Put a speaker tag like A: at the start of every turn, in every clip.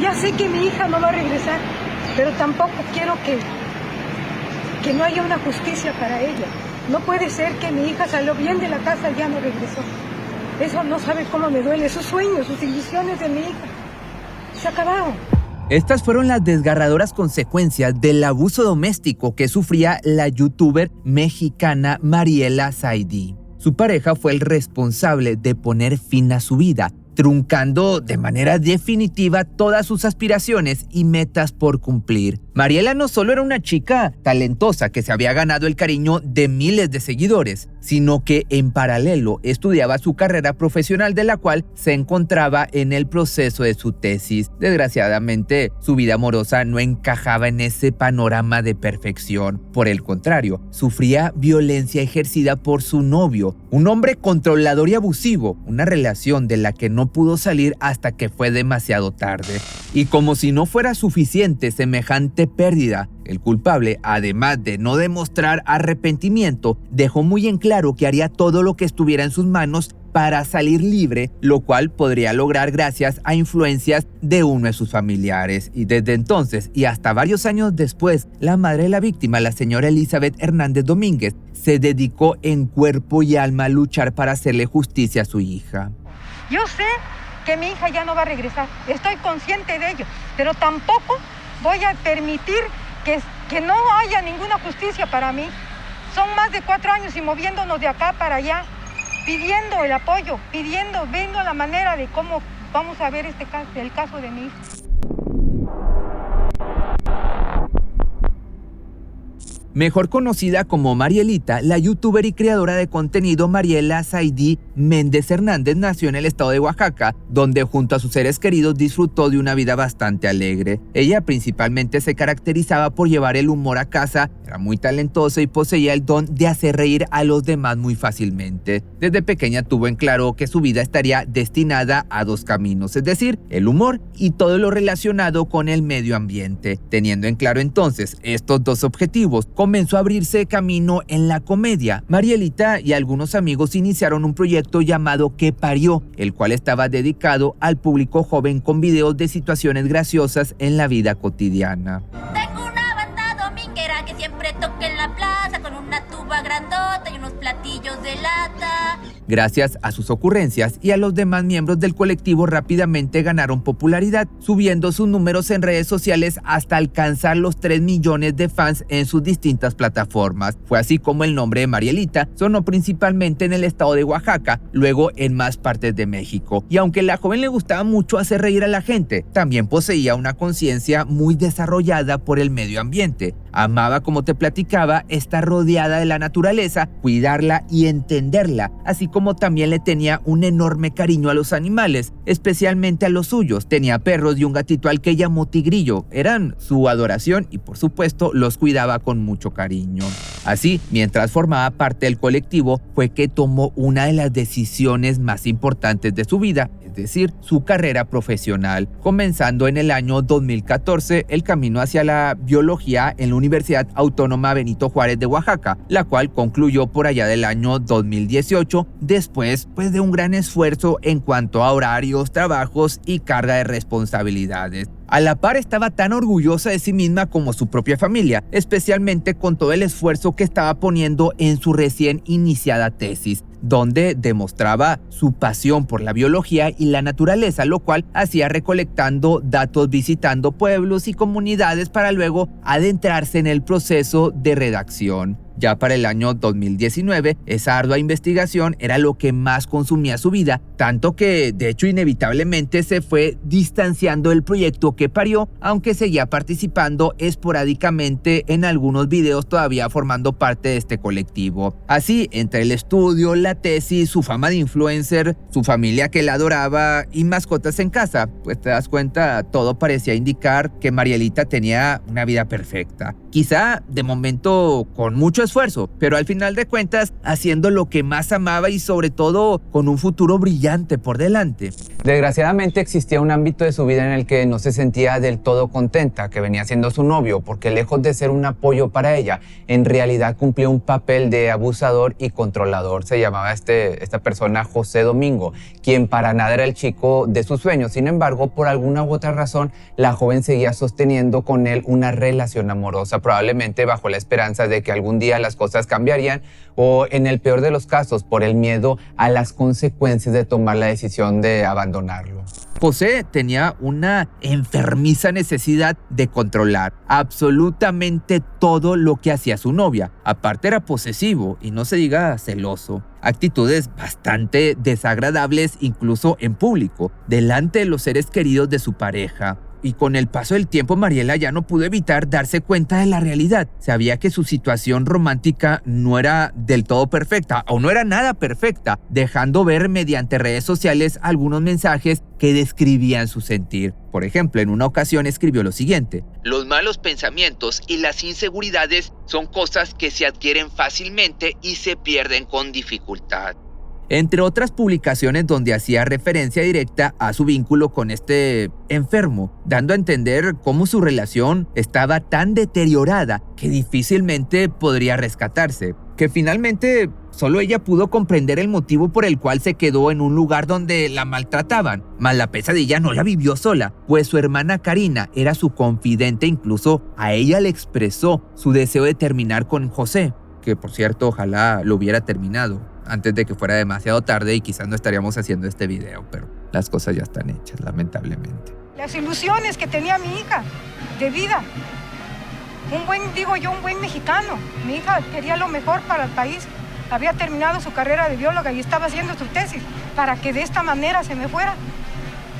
A: Ya sé que mi hija no va a regresar, pero tampoco quiero que no haya una justicia para ella. No puede ser que mi hija salió bien de la casa y ya no regresó. Eso no sabe cómo me duele. Sus sueños, sus ilusiones de mi hija se acabaron.
B: Estas fueron las desgarradoras consecuencias del abuso doméstico que sufría la youtuber mexicana Mariela Zaidi. Su pareja fue el responsable de poner fin a su vida, truncando de manera definitiva todas sus aspiraciones y metas por cumplir. Mariela no solo era una chica talentosa que se había ganado el cariño de miles de seguidores, sino que en paralelo estudiaba su carrera profesional, de la cual se encontraba en el proceso de su tesis. Desgraciadamente, su vida amorosa no encajaba en ese panorama de perfección. Por el contrario, sufría violencia ejercida por su novio, un hombre controlador y abusivo, una relación de la que no pudo salir hasta que fue demasiado tarde. Y como si no fuera suficiente semejante pérdida, el culpable, además de no demostrar arrepentimiento, dejó muy en claro que haría todo lo que estuviera en sus manos para salir libre, lo cual podría lograr gracias a influencias de uno de sus familiares. Y desde entonces y hasta varios años después, la madre de la víctima, la señora Elizabeth Hernández Domínguez, se dedicó en cuerpo y alma a luchar para hacerle justicia a su hija.
A: Yo sé que mi hija ya no va a regresar, estoy consciente de ello, pero tampoco voy a permitir que no haya ninguna justicia para mí. Son más de 4 años y moviéndonos de acá para allá, pidiendo el apoyo, viendo la manera de cómo vamos a ver el caso de mi hija.
B: Mejor conocida como Marielita, la youtuber y creadora de contenido Mariela Zaidi Méndez Hernández nació en el estado de Oaxaca, donde junto a sus seres queridos disfrutó de una vida bastante alegre. Ella principalmente se caracterizaba por llevar el humor a casa, era muy talentosa y poseía el don de hacer reír a los demás muy fácilmente. Desde pequeña tuvo en claro que su vida estaría destinada a 2 caminos, es decir, el humor y todo lo relacionado con el medio ambiente. Teniendo en claro entonces estos 2 objetivos, comenzó a abrirse camino en la comedia. Marielita y algunos amigos iniciaron un proyecto llamado Que Parió, el cual estaba dedicado al público joven con videos de situaciones graciosas en la vida cotidiana.
C: Tengo una banda dominguera que siempre toca en la plaza con una tuba grandota y unos platillos de lata.
B: Gracias a sus ocurrencias y a los demás miembros del colectivo rápidamente ganaron popularidad, subiendo sus números en redes sociales hasta alcanzar los 3 millones de fans en sus distintas plataformas. Fue así como el nombre de Marielita sonó principalmente en el estado de Oaxaca, luego en más partes de México. Y aunque a la joven le gustaba mucho hacer reír a la gente, también poseía una conciencia muy desarrollada por el medio ambiente. Amaba, como te platicaba, estar rodeada de la naturaleza, cuidarla y entenderla, así como también le tenía un enorme cariño a los animales, especialmente a los suyos. Tenía perros y un gatito al que llamó Tigrillo. Eran su adoración y por supuesto los cuidaba con mucho cariño. Así, mientras formaba parte del colectivo, fue que tomó una de las decisiones más importantes de su vida, es decir, su carrera profesional, comenzando en el año 2014 el camino hacia la biología en la Universidad Autónoma Benito Juárez de Oaxaca, la cual concluyó por allá del año 2018, después de un gran esfuerzo en cuanto a horarios, trabajos y carga de responsabilidades. A la par estaba tan orgullosa de sí misma como su propia familia, especialmente con todo el esfuerzo que estaba poniendo en su recién iniciada tesis, donde demostraba su pasión por la biología y la naturaleza, lo cual hacía recolectando datos, visitando pueblos y comunidades para luego adentrarse en el proceso de redacción. Ya para el año 2019, esa ardua investigación era lo que más consumía su vida, tanto que de hecho inevitablemente se fue distanciando del proyecto Que Parió, aunque seguía participando esporádicamente en algunos videos, todavía formando parte de este colectivo. Así, entre el estudio, la tesis, su fama de influencer, su familia que la adoraba y mascotas en casa, pues te das cuenta, todo parecía indicar que Marielita tenía una vida perfecta. Quizá de momento con mucho esfuerzo, pero al final de cuentas haciendo lo que más amaba y sobre todo con un futuro brillante por delante.
D: Desgraciadamente existía un ámbito de su vida en el que no se sentía del todo contenta, que venía siendo su novio, porque lejos de ser un apoyo para ella, en realidad cumplía un papel de abusador y controlador. Se llamaba esta persona José Domingo, quien para nada era el chico de sus sueños. Sin embargo, por alguna u otra razón, la joven seguía sosteniendo con él una relación amorosa, probablemente bajo la esperanza de que algún día las cosas cambiarían o, en el peor de los casos, por el miedo a las consecuencias de tomar la decisión de abandonarlo.
B: José tenía una enfermiza necesidad de controlar absolutamente todo lo que hacía su novia. Aparte era posesivo y no se diga celoso. Actitudes bastante desagradables incluso en público, delante de los seres queridos de su pareja. Y con el paso del tiempo Mariela ya no pudo evitar darse cuenta de la realidad. Sabía que su situación romántica no era del todo perfecta o no era nada perfecta, dejando ver mediante redes sociales algunos mensajes que describían su sentir. Por ejemplo, en una ocasión escribió lo siguiente:
E: los malos pensamientos y las inseguridades son cosas que se adquieren fácilmente y se pierden con dificultad.
B: Entre otras publicaciones donde hacía referencia directa a su vínculo con este enfermo, dando a entender cómo su relación estaba tan deteriorada que difícilmente podría rescatarse, que finalmente solo ella pudo comprender el motivo por el cual se quedó en un lugar donde la maltrataban. Mas la pesadilla no la vivió sola, pues su hermana Karina era su confidente, incluso a ella le expresó su deseo de terminar con José, que por cierto ojalá lo hubiera terminado antes de que fuera demasiado tarde y quizás no estaríamos haciendo este video, pero las cosas ya están hechas, lamentablemente.
A: Las ilusiones que tenía mi hija de vida, un buen mexicano. Mi hija quería lo mejor para el país, había terminado su carrera de bióloga y estaba haciendo su tesis, para que de esta manera se me fuera.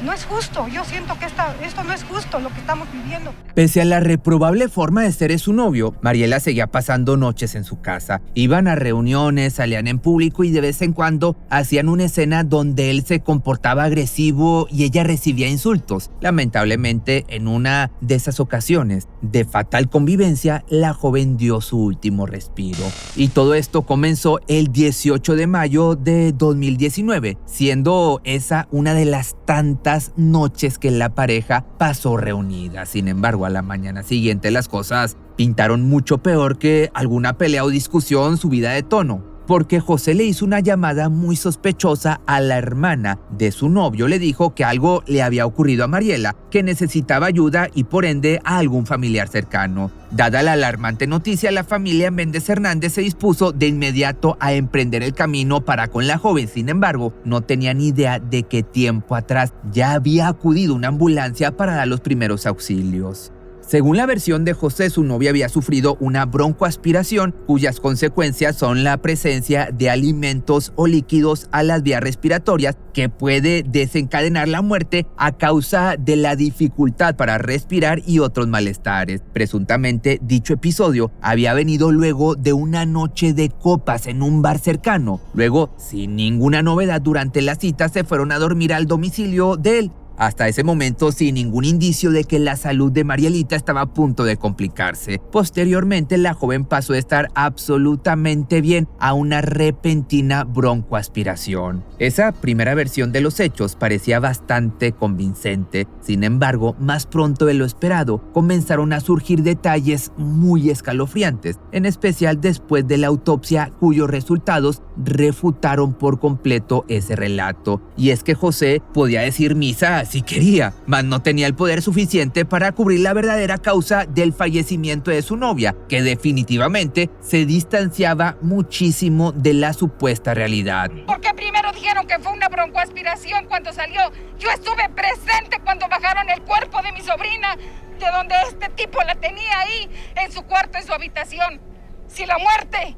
A: No es justo, yo siento que esto no es justo lo que estamos viviendo.
B: Pese a la reprobable forma de ser de su novio, Mariela seguía pasando noches en su casa. Iban a reuniones, salían en público y de vez en cuando hacían una escena donde él se comportaba agresivo y ella recibía insultos. Lamentablemente, en una de esas ocasiones de fatal convivencia, la joven dio su último respiro. Y todo esto comenzó el 18 de mayo de 2019, siendo esa una de las tantas noches que la pareja pasó reunida. Sin embargo, a la mañana siguiente las cosas pintaron mucho peor que alguna pelea o discusión subida de tono, porque José le hizo una llamada muy sospechosa a la hermana de su novio. Le dijo que algo le había ocurrido a Mariela, que necesitaba ayuda y por ende a algún familiar cercano. Dada la alarmante noticia, la familia Méndez Hernández se dispuso de inmediato a emprender el camino para con la joven. Sin embargo, no tenían idea de que tiempo atrás ya había acudido una ambulancia para dar los primeros auxilios. Según la versión de José, su novia había sufrido una broncoaspiración cuyas consecuencias son la presencia de alimentos o líquidos a las vías respiratorias que puede desencadenar la muerte a causa de la dificultad para respirar y otros malestares. Presuntamente, dicho episodio había venido luego de una noche de copas en un bar cercano. Luego, sin ninguna novedad durante la cita, se fueron a dormir al domicilio de él. Hasta ese momento sin ningún indicio de que la salud de Marielita estaba a punto de complicarse. Posteriormente, la joven pasó de estar absolutamente bien a una repentina broncoaspiración. Esa primera versión de los hechos parecía bastante convincente. Sin embargo, más pronto de lo esperado, comenzaron a surgir detalles muy escalofriantes, en especial después de la autopsia cuyos resultados refutaron por completo ese relato. Y es que José podía decir misa si quería, mas no tenía el poder suficiente para cubrir la verdadera causa del fallecimiento de su novia, que definitivamente se distanciaba muchísimo de la supuesta realidad.
F: Porque primero dijeron que fue una broncoaspiración cuando salió. Yo estuve presente cuando bajaron el cuerpo de mi sobrina, de donde este tipo la tenía ahí, en su cuarto, en su habitación. Si la muerte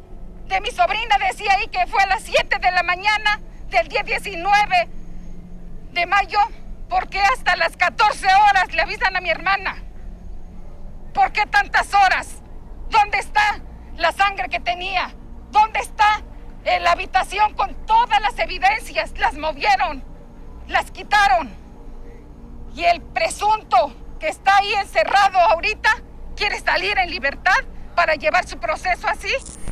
F: de mi sobrina decía ahí que fue a las 7 de la mañana del día 19 de mayo, ¿por qué hasta las 14 horas le avisan a mi hermana? ¿Por qué tantas horas? ¿Dónde está la sangre que tenía? ¿Dónde está en la habitación con todas las evidencias? Las movieron, las quitaron. Y el presunto que está ahí encerrado ahorita quiere salir en libertad para llevar su proceso así.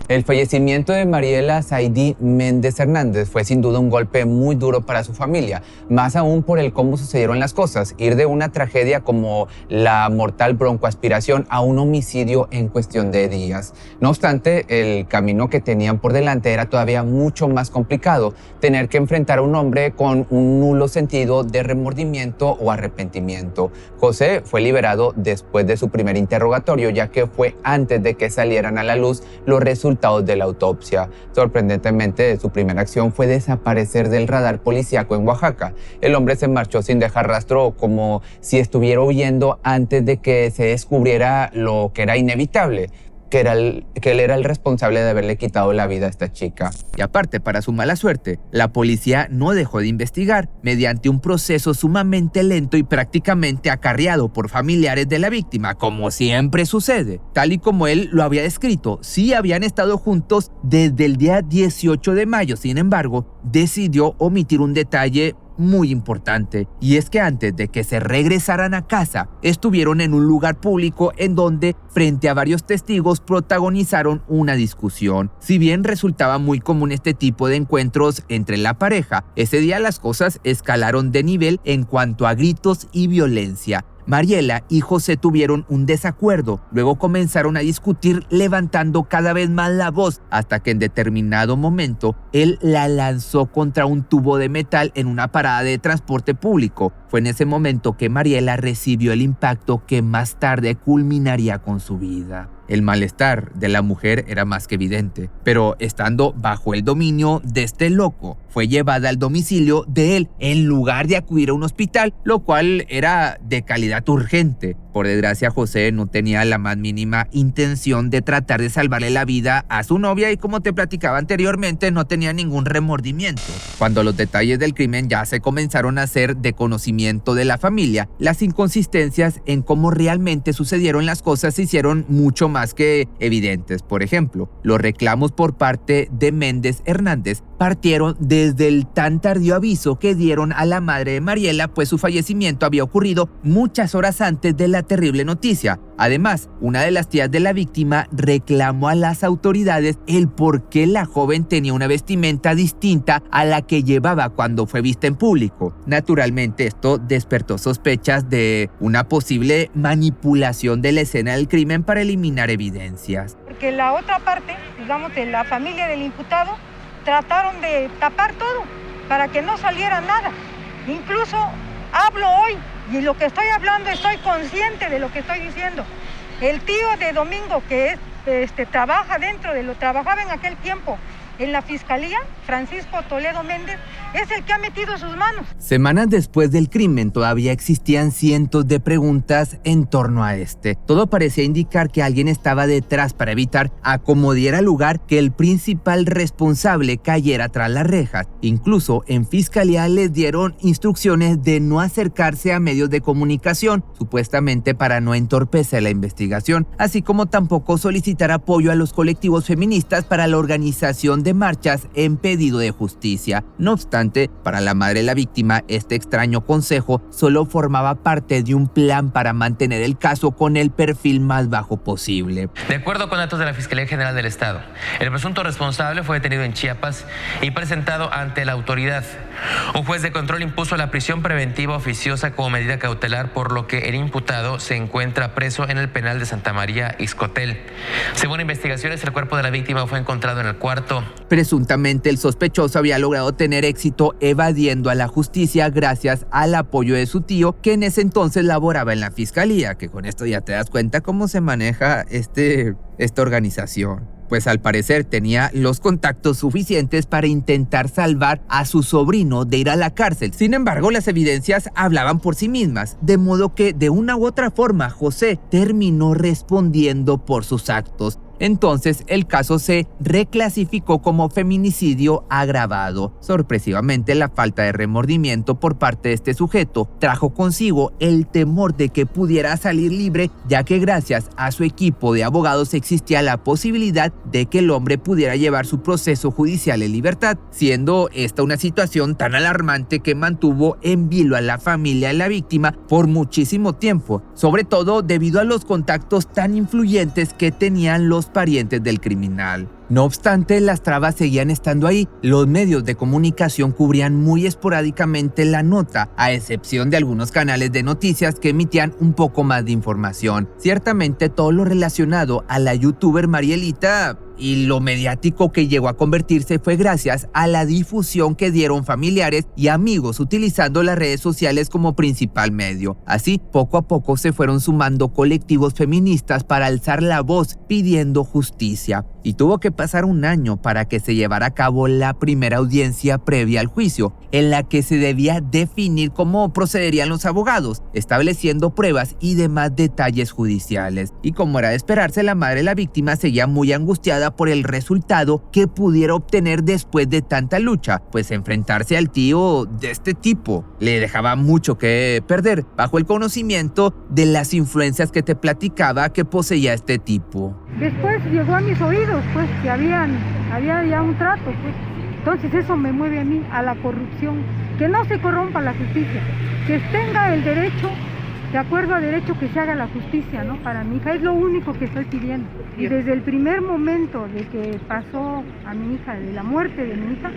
D: El fallecimiento de Mariela Zaidí Méndez Hernández fue sin duda un golpe muy duro para su familia, más aún por el cómo sucedieron las cosas, ir de una tragedia como la mortal broncoaspiración a un homicidio en cuestión de días. No obstante, el camino que tenían por delante era todavía mucho más complicado, tener que enfrentar a un hombre con un nulo sentido de remordimiento o arrepentimiento. José fue liberado después de su primer interrogatorio, ya que fue antes de que salieran a la luz los resultados de la autopsia. Sorprendentemente, su primera acción fue desaparecer del radar policíaco en Oaxaca. El hombre se marchó sin dejar rastro, como si estuviera huyendo antes de que se descubriera lo que era inevitable, que él era el responsable de haberle quitado la vida a esta chica.
B: Y aparte, para su mala suerte, la policía no dejó de investigar mediante un proceso sumamente lento y prácticamente acarreado por familiares de la víctima, como siempre sucede. Tal y como él lo había descrito, sí habían estado juntos desde el día 18 de mayo, sin embargo, decidió omitir un detalle muy importante, y es que antes de que se regresaran a casa, estuvieron en un lugar público en donde, frente a varios testigos, protagonizaron una discusión. Si bien resultaba muy común este tipo de encuentros entre la pareja, ese día las cosas escalaron de nivel en cuanto a gritos y violencia. Mariela y José tuvieron un desacuerdo, luego comenzaron a discutir levantando cada vez más la voz, hasta que en determinado momento él la lanzó contra un tubo de metal en una parada de transporte público. Fue en ese momento que Mariela recibió el impacto que más tarde culminaría con su vida. El malestar de la mujer era más que evidente, pero estando bajo el dominio de este loco, fue llevada al domicilio de él en lugar de acudir a un hospital, lo cual era de calidad urgente. Por desgracia, José no tenía la más mínima intención de tratar de salvarle la vida a su novia y, como te platicaba anteriormente, no tenía ningún remordimiento. Cuando los detalles del crimen ya se comenzaron a hacer de conocimiento de la familia, las inconsistencias en cómo realmente sucedieron las cosas se hicieron mucho más que evidentes. Por ejemplo, los reclamos por parte de Méndez Hernández partieron desde el tan tardío aviso que dieron a la madre de Mariela, pues su fallecimiento había ocurrido muchas horas antes de la terrible noticia. Además, una de las tías de la víctima reclamó a las autoridades el por qué la joven tenía una vestimenta distinta a la que llevaba cuando fue vista en público. Naturalmente, esto despertó sospechas de una posible manipulación de la escena del crimen para eliminar evidencias.
A: Porque la otra parte, digamos, de la familia del imputado, trataron de tapar todo para que no saliera nada. Incluso hablo hoy y lo que estoy hablando estoy consciente de lo que estoy diciendo. El tío de Domingo, que trabajaba en aquel tiempo en la fiscalía, Francisco Toledo Méndez, es el que ha metido sus manos.
B: Semanas después del crimen todavía existían cientos de preguntas en torno a este. Todo parecía indicar que alguien estaba detrás para evitar a como diera lugar que el principal responsable cayera tras las rejas. Incluso en fiscalía les dieron instrucciones de no acercarse a medios de comunicación, supuestamente para no entorpecer la investigación, así como tampoco solicitar apoyo a los colectivos feministas para la organización de marchas en pedido de justicia. No obstante, para la madre de la víctima, este extraño consejo solo formaba parte de un plan para mantener el caso con el perfil más bajo posible.
G: De acuerdo con datos de la Fiscalía General del Estado, el presunto responsable fue detenido en Chiapas y presentado ante la autoridad. Un juez de control impuso la prisión preventiva oficiosa como medida cautelar, por lo que el imputado se encuentra preso en el penal de Santa María Ixcotel. Según investigaciones, el cuerpo de la víctima fue encontrado en el cuarto.
B: Presuntamente, el sospechoso había logrado tener éxito evadiendo a la justicia gracias al apoyo de su tío, que en ese entonces laboraba en la fiscalía, que con esto ya te das cuenta cómo se maneja esta organización. Pues al parecer tenía los contactos suficientes para intentar salvar a su sobrino de ir a la cárcel. Sin embargo, las evidencias hablaban por sí mismas, de modo que de una u otra forma José terminó respondiendo por sus actos. Entonces el caso se reclasificó como feminicidio agravado. Sorpresivamente, la falta de remordimiento por parte de este sujeto trajo consigo el temor de que pudiera salir libre, ya que gracias a su equipo de abogados existía la posibilidad de que el hombre pudiera llevar su proceso judicial en libertad, siendo esta una situación tan alarmante que mantuvo en vilo a la familia de la víctima por muchísimo tiempo, sobre todo debido a los contactos tan influyentes que tenían los parientes del criminal. No obstante, las trabas seguían estando ahí. Los medios de comunicación cubrían muy esporádicamente la nota, a excepción de algunos canales de noticias que emitían un poco más de información. Ciertamente todo lo relacionado a la youtuber Marielita y lo mediático que llegó a convertirse fue gracias a la difusión que dieron familiares y amigos utilizando las redes sociales como principal medio. Así, poco a poco se fueron sumando colectivos feministas para alzar la voz pidiendo justicia. Y tuvo que pasar un año para que se llevara a cabo la primera audiencia previa al juicio, en la que se debía definir cómo procederían los abogados, estableciendo pruebas y demás detalles judiciales. Y como era de esperarse, la madre de la víctima seguía muy angustiada por el resultado que pudiera obtener después de tanta lucha, pues enfrentarse al tío de este tipo le dejaba mucho que perder, bajo el conocimiento de las influencias que te platicaba que poseía este tipo.
A: Después llegó a mis oídos, pues, que había ya un trato, pues. Entonces eso me mueve a mí, a la corrupción, que no se corrompa la justicia, que tenga el derecho, de acuerdo a derecho, que se haga la justicia, ¿no? Para mi hija es lo único que estoy pidiendo. Y desde el primer momento de que pasó a mi hija, de la muerte de mi hija,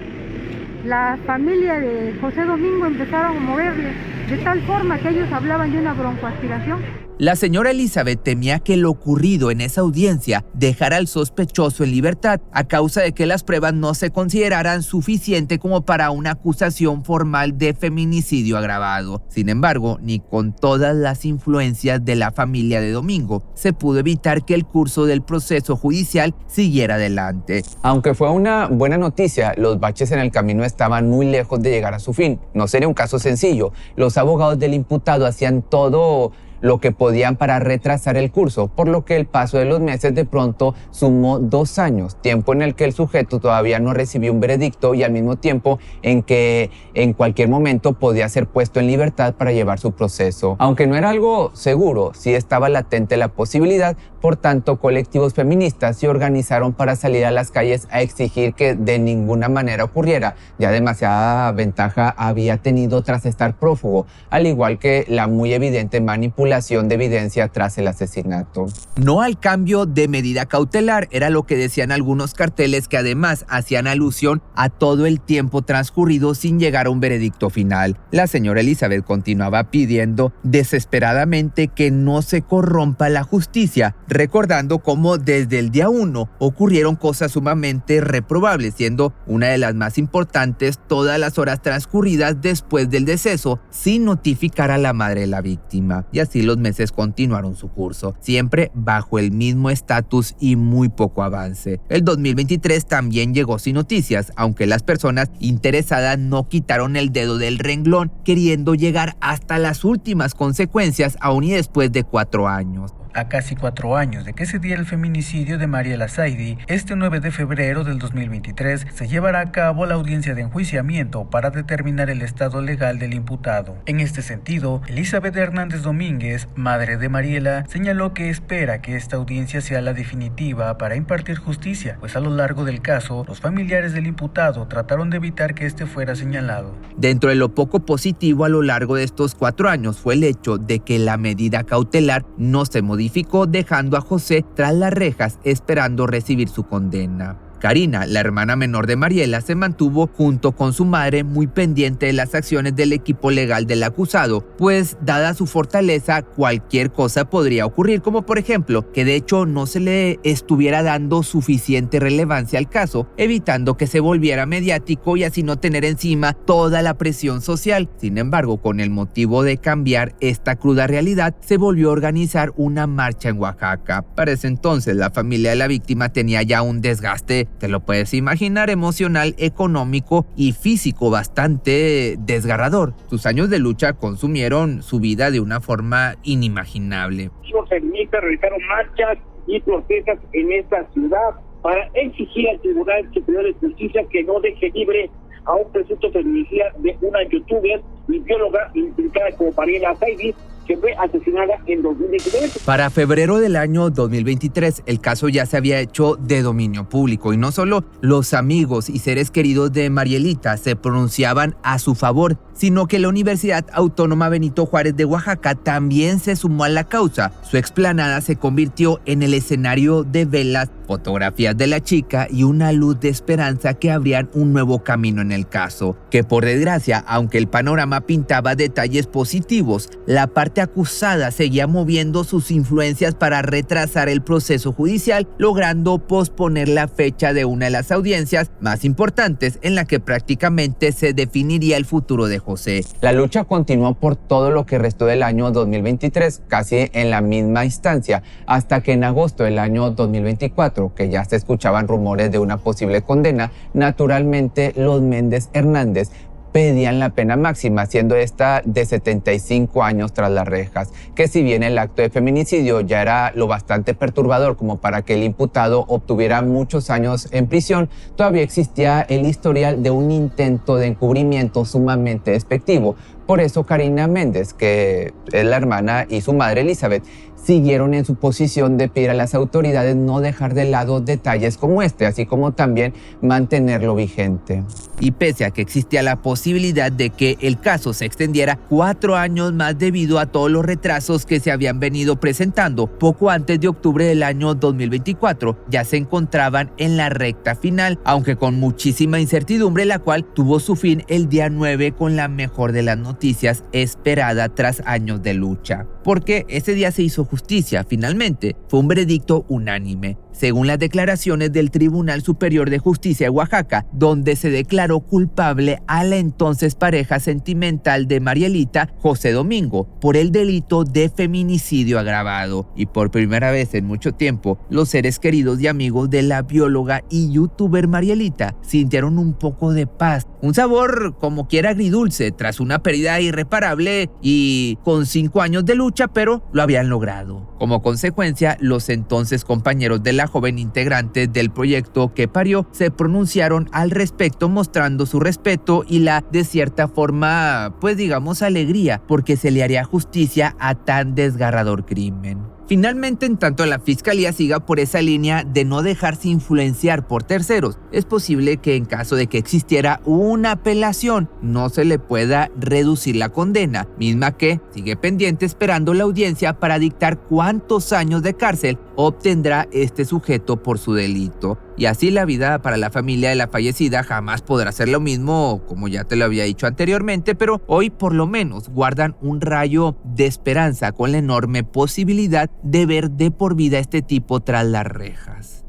A: la familia de José Domingo empezaron a moverle, de tal forma que ellos hablaban de una broncoaspiración.
B: La señora Elizabeth temía que lo ocurrido en esa audiencia dejara al sospechoso en libertad a causa de que las pruebas no se consideraran suficientes como para una acusación formal de feminicidio agravado. Sin embargo, ni con todas las influencias de la familia de Domingo se pudo evitar que el curso del proceso judicial siguiera adelante.
D: Aunque fue una buena noticia, los baches en el camino estaban muy lejos de llegar a su fin. No sería un caso sencillo. Los abogados del imputado hacían todo lo que podían para retrasar el curso, por lo que el paso de los meses de pronto sumó 2 años, tiempo en el que el sujeto todavía no recibió un veredicto y al mismo tiempo en que en cualquier momento podía ser puesto en libertad para llevar su proceso. Aunque no era algo seguro, sí estaba latente la posibilidad, por tanto colectivos feministas se organizaron para salir a las calles a exigir que de ninguna manera ocurriera. Ya demasiada ventaja había tenido tras estar prófugo, al igual que la muy evidente manipulación de evidencia tras el asesinato.
B: No al cambio de medida cautelar, era lo que decían algunos carteles que además hacían alusión a todo el tiempo transcurrido sin llegar a un veredicto final. La señora Elizabeth continuaba pidiendo desesperadamente que no se corrompa la justicia, recordando cómo desde el día 1 ocurrieron cosas sumamente reprobables, siendo una de las más importantes todas las horas transcurridas después del deceso sin notificar a la madre de la víctima. Y así los meses continuaron su curso, siempre bajo el mismo estatus y muy poco avance. El 2023 también llegó sin noticias, aunque las personas interesadas no quitaron el dedo del renglón, queriendo llegar hasta las últimas consecuencias aún y después de 4 años.
H: A casi 4 años de que se diera el feminicidio de Mariela Zaidi, este 9 de febrero del 2023 se llevará a cabo la audiencia de enjuiciamiento para determinar el estado legal del imputado. En este sentido, Elizabeth Hernández Domínguez, madre de Mariela, señaló que espera que esta audiencia sea la definitiva para impartir justicia, pues a lo largo del caso, los familiares del imputado trataron de evitar que este fuera señalado.
B: Dentro de lo poco positivo a lo largo de estos 4 años fue el hecho de que la medida cautelar no se modificó, dejando a José tras las rejas esperando recibir su condena. Karina, la hermana menor de Mariela, se mantuvo junto con su madre muy pendiente de las acciones del equipo legal del acusado, pues dada su fortaleza cualquier cosa podría ocurrir, como por ejemplo que de hecho no se le estuviera dando suficiente relevancia al caso, evitando que se volviera mediático y así no tener encima toda la presión social. Sin embargo, con el motivo de cambiar esta cruda realidad, se volvió a organizar una marcha en Oaxaca. Para ese entonces la familia de la víctima tenía ya un desgaste, te lo puedes imaginar, emocional, económico y físico bastante desgarrador. Sus años de lucha consumieron su vida de una forma inimaginable.
I: Los feministas realizaron marchas y protestas en esta ciudad para exigir al Tribunal Superior de Justicia que no deje libre a un presunto feminicida de una youtuber y bióloga implicada como Mariela Zaidi, que fue asesinada en 2023.
B: Para febrero del año 2023, el caso ya se había hecho de dominio público y no solo los amigos y seres queridos de Marielita se pronunciaban a su favor, sino que la Universidad Autónoma Benito Juárez de Oaxaca también se sumó a la causa. Su explanada se convirtió en el escenario de velas, fotografías de la chica y una luz de esperanza que abrían un nuevo camino en el caso, que por desgracia, aunque el panorama pintaba detalles positivos, la parte acusada seguía moviendo sus influencias para retrasar el proceso judicial, logrando posponer la fecha de una de las audiencias más importantes en la que prácticamente se definiría el futuro de José.
D: La lucha continuó por todo lo que restó del año 2023, casi en la misma instancia, hasta que en agosto del año 2024, que ya se escuchaban rumores de una posible condena, naturalmente los Méndez Hernández pedían la pena máxima, siendo esta de 75 años tras las rejas, que si bien el acto de feminicidio ya era lo bastante perturbador como para que el imputado obtuviera muchos años en prisión, todavía existía el historial de un intento de encubrimiento sumamente despectivo. Por eso Karina Méndez, que es la hermana, y su madre Elizabeth, siguieron en su posición de pedir a las autoridades no dejar de lado detalles como este, así como también mantenerlo vigente.
B: Y pese a que existía la posibilidad de que el caso se extendiera 4 años más debido a todos los retrasos que se habían venido presentando, poco antes de octubre del año 2024 ya se encontraban en la recta final, aunque con muchísima incertidumbre, la cual tuvo su fin el día 9 con la mejor de las noticias esperada tras años de lucha. Porque ese día se hizo justicia, finalmente. Fue un veredicto unánime, según las declaraciones del Tribunal Superior de Justicia de Oaxaca, donde se declaró culpable a la entonces pareja sentimental de Marielita, José Domingo, por el delito de feminicidio agravado. Y por primera vez en mucho tiempo, los seres queridos y amigos de la bióloga y youtuber Marielita sintieron un poco de paz, un sabor como quiera agridulce tras una pérdida irreparable y con 5 años de lucha, pero lo habían logrado. Como consecuencia, los entonces compañeros de la joven integrante del proyecto que parió se pronunciaron al respecto, mostrando su respeto y la, de cierta forma, pues digamos, alegría, porque se le haría justicia a tan desgarrador crimen. Finalmente, en tanto la fiscalía siga por esa línea de no dejarse influenciar por terceros, es posible que en caso de que existiera una apelación no se le pueda reducir la condena, misma que sigue pendiente esperando la audiencia para dictar cuántos años de cárcel obtendrá este sujeto por su delito. Y así la vida para la familia de la fallecida jamás podrá ser lo mismo, como ya te lo había dicho anteriormente, pero hoy por lo menos guardan un rayo de esperanza con la enorme posibilidad de ver de por vida a este tipo tras las rejas.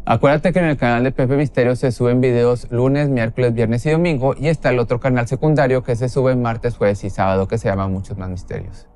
D: Acuérdate que en el canal de Pepe Misterio se suben videos lunes, miércoles, viernes y domingo, y está el otro canal secundario que se sube martes, jueves y sábado, que se llama Muchos Más Misterios.